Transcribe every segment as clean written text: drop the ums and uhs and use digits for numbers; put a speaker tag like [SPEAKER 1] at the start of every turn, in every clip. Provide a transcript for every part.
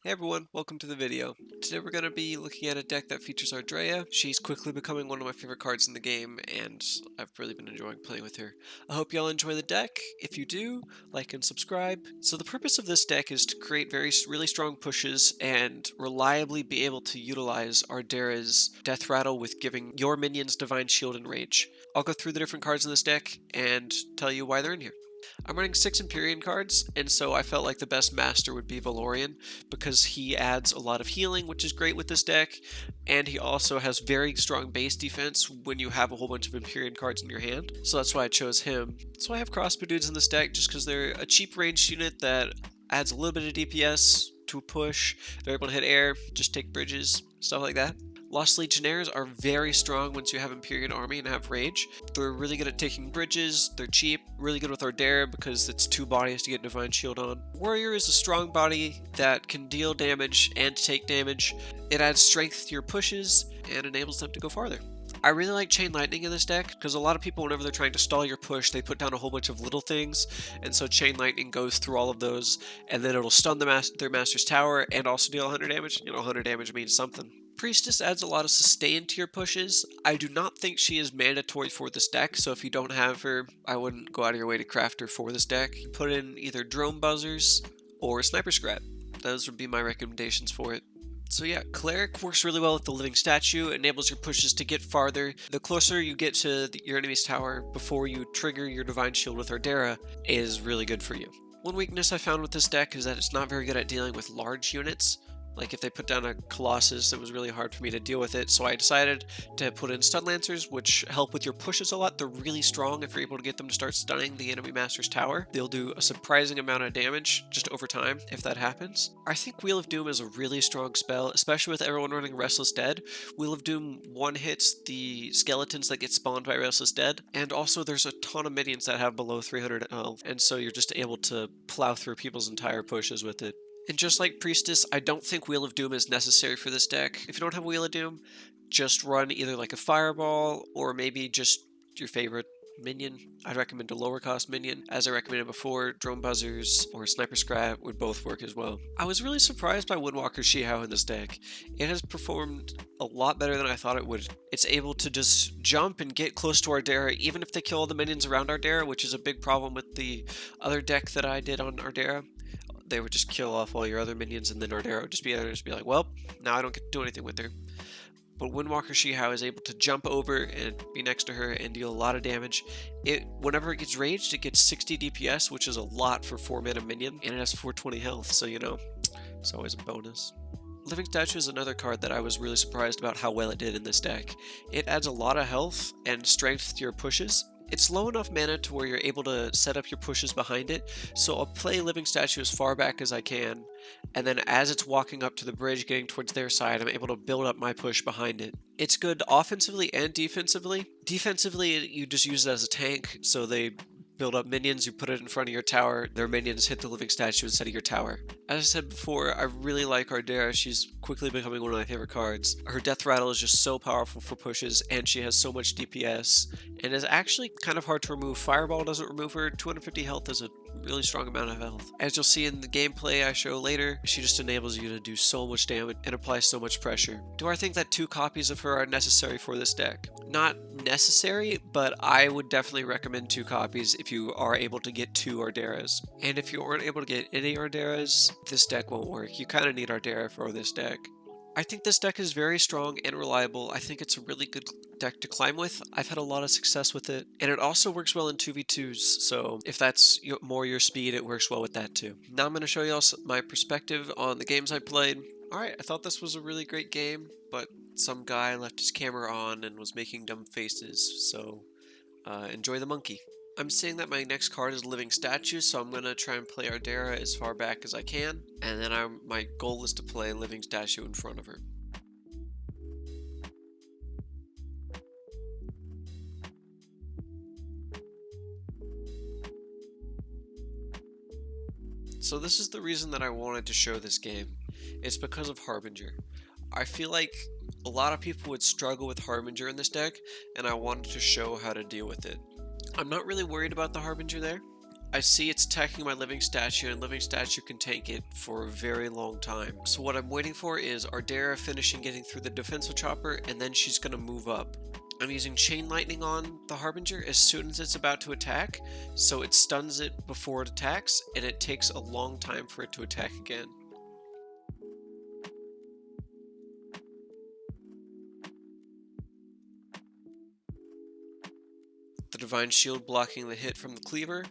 [SPEAKER 1] Hey everyone, welcome to the video. Today we're going to be looking at a deck that features Ardera. She's quickly becoming one of my favorite cards in the game, and I've really been enjoying playing with her. I hope y'all enjoy the deck. If you do, like and subscribe. So the purpose of this deck is to create really strong pushes and reliably be able to utilize Ardera's Death Rattle with giving your minions Divine Shield and Rage. I'll go through the different cards in this deck and tell you why they're in here. I'm running 6 Empyrean cards, and so I felt like the best master would be Valorian, because he adds a lot of healing, which is great with this deck, and he also has very strong base defense when you have a whole bunch of Empyrean cards in your hand, so that's why I chose him. So I have crossbow dudes in this deck just because they're a cheap ranged unit that adds a little bit of DPS to a push. They're able to hit air, just take bridges, stuff like that. Lost Legionnaires are very strong once you have Empyrean Army and have Rage. They're really good at taking bridges, they're cheap, really good with Ardera because it's 2 bodies to get Divine Shield on. Warrior is a strong body that can deal damage and take damage. It adds strength to your pushes and enables them to go farther. I really like Chain Lightning in this deck because a lot of people, whenever they're trying to stall your push, they put down a whole bunch of little things, and so Chain Lightning goes through all of those, and then it'll stun their Master's Tower and also deal 100 damage. 100 damage means something. Priestess adds a lot of sustain to your pushes. I do not think she is mandatory for this deck, so if you don't have her, I wouldn't go out of your way to craft her for this deck. You put in either Drone Buzzers or Sniper Scrap. Those would be my recommendations for it. So yeah, Cleric works really well with the Living Statue, enables your pushes to get farther. The closer you get to your enemy's tower before you trigger your Divine Shield with Ardera is really good for you. One weakness I found with this deck is that it's not very good at dealing with large units. Like if they put down a Colossus, it was really hard for me to deal with it, so I decided to put in Stun Lancers, which help with your pushes a lot. They're really strong if you're able to get them to start stunning the enemy Master's Tower. They'll do a surprising amount of damage just over time if that happens. I think Wheel of Doom is a really strong spell, especially with everyone running Restless Dead. Wheel of Doom one-hits the skeletons that get spawned by Restless Dead, and also there's a ton of minions that have below 300 health, and so you're just able to plow through people's entire pushes with it. And just like Priestess, I don't think Wheel of Doom is necessary for this deck. If you don't have Wheel of Doom, just run either like a Fireball or maybe just your favorite minion. I'd recommend a lower cost minion. As I recommended before, Drone Buzzers or Sniper Scrap would both work as well. I was really surprised by Windwalker Shihao in this deck. It has performed a lot better than I thought it would. It's able to just jump and get close to Ardera even if they kill all the minions around Ardera, which is a big problem with the other deck that I did on Ardera. They would just kill off all your other minions, and then Ardera would just be like, well, now I don't get to do anything with her. But Windwalker Shihao is able to jump over and be next to her and deal a lot of damage. Whenever it gets raged, it gets 60 DPS, which is a lot for 4 mana minion, and it has 420 health, so it's always a bonus. Living Statue is another card that I was really surprised about how well it did in this deck. It adds a lot of health and strength to your pushes. It's low enough mana to where you're able to set up your pushes behind it, so I'll play Living Statue as far back as I can, and then as it's walking up to the bridge getting towards their side, I'm able to build up my push behind it. It's good offensively and defensively. Defensively, you just use it as a tank, so they build up minions, you put it in front of your tower, their minions hit the Living Statue instead of your tower. As I said before, I really like Ardera. She's quickly becoming one of my favorite cards. Her Death Rattle is just so powerful for pushes, and she has so much DPS, and is actually kind of hard to remove. Fireball doesn't remove her. 250 health is a really strong amount of health. As you'll see in the gameplay I show later, she just enables you to do so much damage and apply so much pressure. Do I think that 2 copies of her are necessary for this deck? Not necessary, but I would definitely recommend 2 copies if you are able to get 2 Arderas. And if you aren't able to get any Arderas, this deck won't work. You kind of need Ardera for this deck. I think this deck is very strong and reliable. I think it's a really good deck to climb with. I've had a lot of success with it, and it also works well in 2v2s, so if that's more your speed, it works well with that too. Now I'm going to show you all my perspective on the games I played. Alright, I thought this was a really great game, but some guy left his camera on and was making dumb faces, so enjoy the monkey. I'm seeing that my next card is Living Statue, so I'm going to try and play Ardera as far back as I can, and then my goal is to play Living Statue in front of her. So this is the reason that I wanted to show this game. It's because of Harbinger. I feel like a lot of people would struggle with Harbinger in this deck, and I wanted to show how to deal with it. I'm not really worried about the Harbinger there. I see it's attacking my living statue, and living statue can tank it for a very long time. So what I'm waiting for is Ardera finishing getting through the defensive chopper, and then she's going to move up. I'm using Chain Lightning on the Harbinger as soon as it's about to attack, so it stuns it before it attacks, and it takes a long time for it to attack again. The Divine Shield blocking the hit from the Cleaver.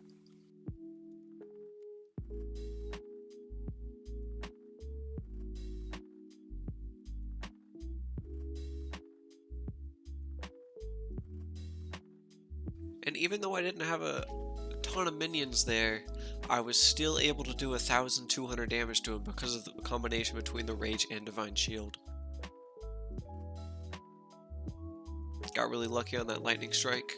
[SPEAKER 1] And even though I didn't have a ton of minions there, I was still able to do 1,200 damage to him because of the combination between the Rage and Divine Shield. Got really lucky on that Lightning Strike.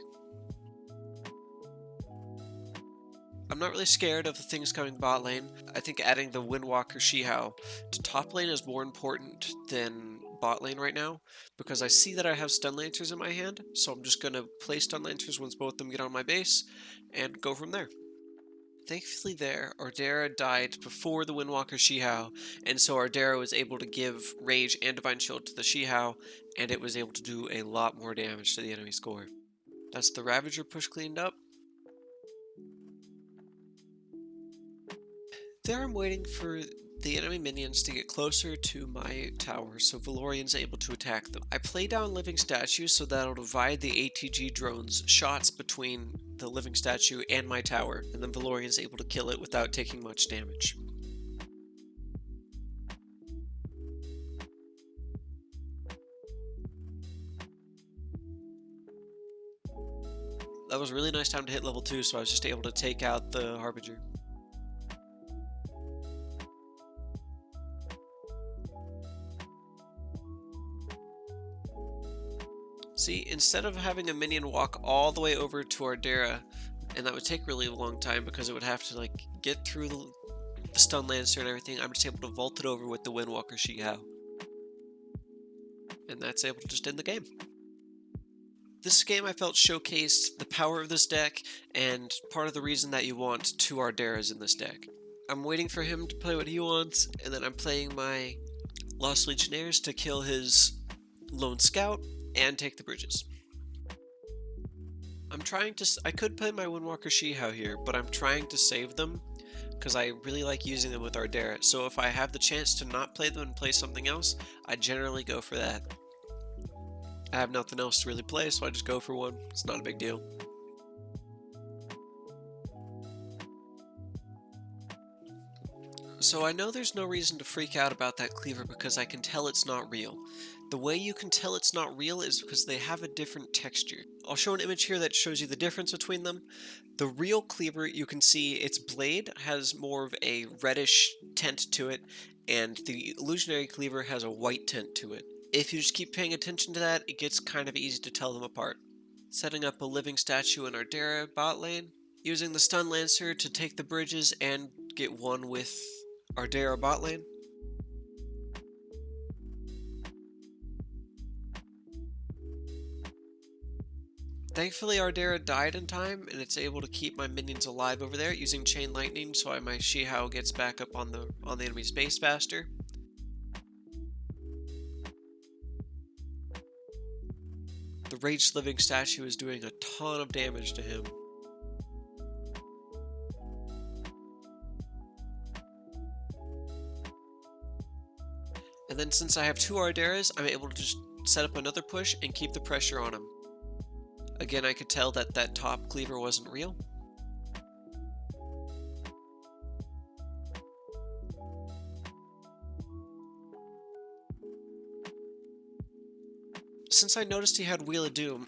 [SPEAKER 1] I'm not really scared of the things coming bot lane. I think adding the Windwalker Shihao to top lane is more important than bot lane right now, because I see that I have Stun Lancers in my hand, so I'm just going to play Stun Lancers once both of them get on my base, and go from there. Thankfully there, Ardera died before the Windwalker Shihao, and so Ardera was able to give Rage and Divine Shield to the Shihao, and it was able to do a lot more damage to the enemy score. That's the Ravager push cleaned up. There I'm waiting for the enemy minions to get closer to my tower so Valorian's able to attack them. I play down Living Statue so that'll divide the ATG drone's shots between the Living Statue and my tower, and then Valorian's able to kill it without taking much damage. That was a really nice time to hit level 2, so I was just able to take out the Harbinger. See, instead of having a minion walk all the way over to Ardera, and that would take really a long time because it would have to like get through the Stun Lancer and everything, I'm just able to vault it over with the Windwalker Shihao. And that's able to just end the game. This game I felt showcased the power of this deck, and part of the reason that you want 2 Arderas in this deck. I'm waiting for him to play what he wants, and then I'm playing my Lost Legionnaires to kill his Lone Scout and take the bridges. I could play my Windwalker Shihao here, but I'm trying to save them because I really like using them with Ardera. So if I have the chance to not play them and play something else, I generally go for that. I have nothing else to really play, so I just go for one. It's not a big deal. So I know there's no reason to freak out about that cleaver because I can tell it's not real. The way you can tell it's not real is because they have a different texture. I'll show an image here that shows you the difference between them. The real cleaver, you can see its blade has more of a reddish tint to it, and the illusionary cleaver has a white tint to it. If you just keep paying attention to that, it gets kind of easy to tell them apart. Setting up a Living Statue in Ardera bot lane, using the Stun Lancer to take the bridges and get one with Ardera bot lane. Thankfully Ardera died in time, and it's able to keep my minions alive over there using Chain Lightning so my Shihao gets back up on the enemy's base faster. The Raged Living Statue is doing a ton of damage to him. And then since I have 2 Arderas, I'm able to just set up another push and keep the pressure on him. Again, I could tell that that top cleaver wasn't real. Since I noticed he had Wheel of Doom,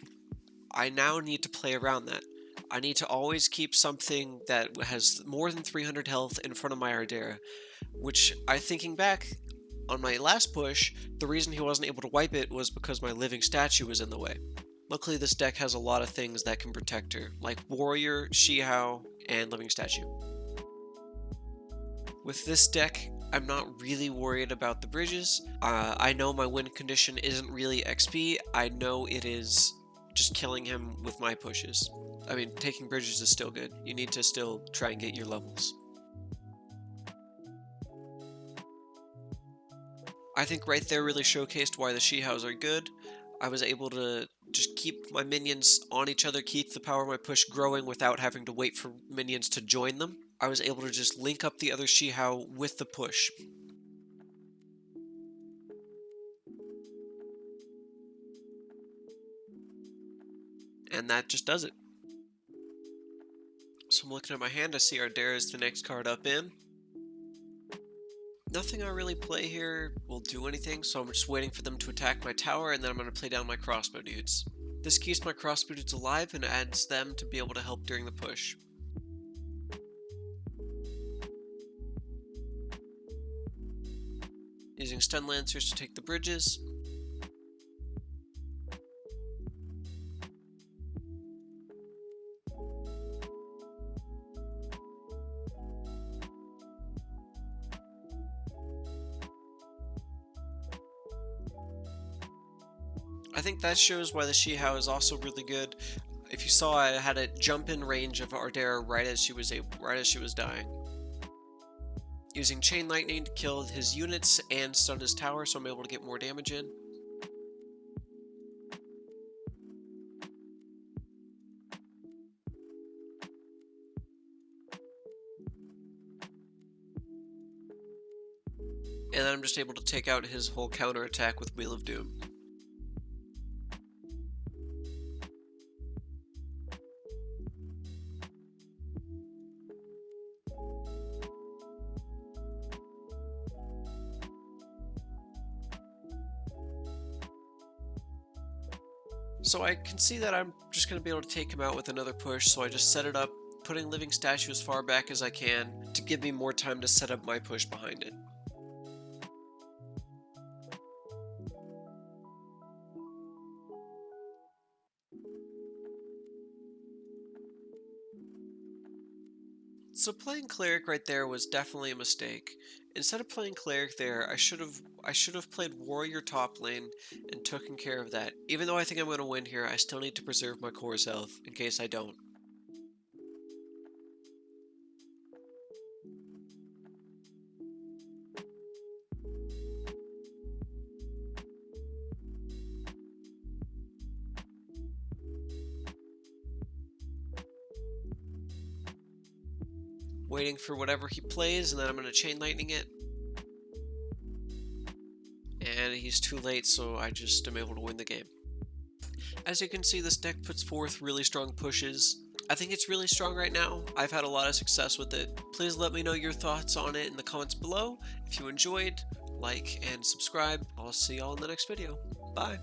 [SPEAKER 1] I now need to play around that. I need to always keep something that has more than 300 health in front of my Ardera, which, thinking back, on my last push, the reason he wasn't able to wipe it was because my Living Statue was in the way. Luckily, this deck has a lot of things that can protect her, like Warrior, Shihao, and Living Statue. With this deck, I'm not really worried about the bridges. I know my win condition isn't really XP. I know it is just killing him with my pushes. I mean, taking bridges is still good. You need to still try and get your levels. I think right there really showcased why the She-Hows are good. I was able to just keep my minions on each other, keep the power of my push growing without having to wait for minions to join them. I was able to just link up the other She-How with the push. And that just does it. So I'm looking at my hand, I see Ardera is the next card up in. Nothing I really play here will do anything, so I'm just waiting for them to attack my tower, and then I'm going to play down my crossbow dudes. This keeps my crossbow dudes alive and adds them to be able to help during the push. Using stun lancers to take the bridges. I think that shows why the She-How is also really good. If you saw, I had a jump in range of Ardera right as she was dying. Using Chain Lightning to kill his units and stun his tower, so I'm able to get more damage in. And then I'm just able to take out his whole counter attack with Wheel of Doom. So I can see that I'm just going to be able to take him out with another push, so I just set it up, putting Living Statue as far back as I can to give me more time to set up my push behind it. So playing Cleric right there was definitely a mistake. Instead of playing Cleric there, I should have played Warrior top lane and taken care of that. Even though I think I'm going to win here, I still need to preserve my core's health in case I don't. Waiting for whatever he plays, and then I'm going to Chain Lightning it. And he's too late, so I just am able to win the game. As you can see, this deck puts forth really strong pushes. I think it's really strong right now. I've had a lot of success with it. Please let me know your thoughts on it in the comments below. If you enjoyed, like and subscribe. I'll see y'all in the next video. Bye.